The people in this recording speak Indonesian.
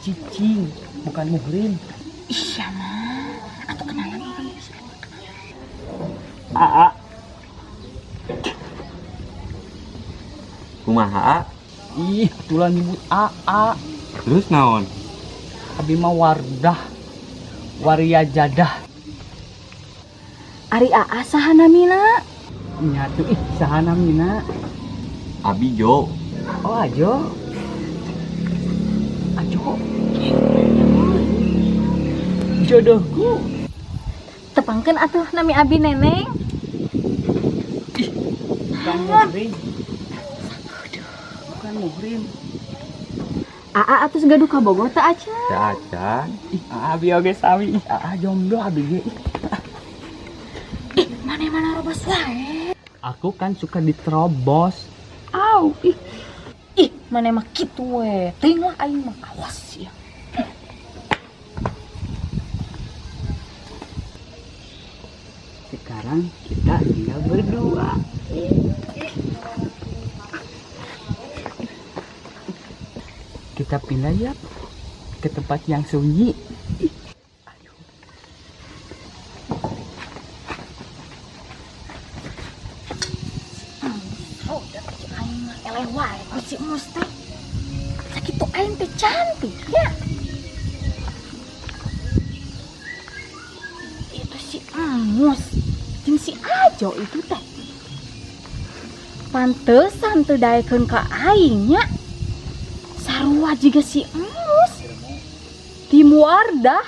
cicing, bukan muhrim. Iya mah, atau kenalan orang bisa. Aa, Kumaha A? ih, tulang nyebut Aa. Terus naon? Abi mah Wardah, waria jadah. Ari Aa sahana mina. Nyatu ih, sahana mina. Abi Jo. Oh ajo, jodohku. Tepangkeun atuh nami abi neneng. Bukan muhrim. Bukan muhrim. Aa atuh gaduh ka Bogor teh aja. Teh acan. Ih, abi oge sami. Ih, jomblo abi ge. Mana robos wae. Aku kan suka diterobos. Au, ih, mana mah kitu we. Teuing lah aing mah awas ya. Sekarang kita tinggal berdua. Kita pindah ya ke tempat yang sunyi. Ayo. Oh, udah cek aing mah eleh wae ku si Mus teh. Sakitu aing teh cantik ya. Itu si Mus jeung si Ajo itu teh. Pantesan teu daekeun ka aing nya. Sarua juga si Mus. Di Wardah.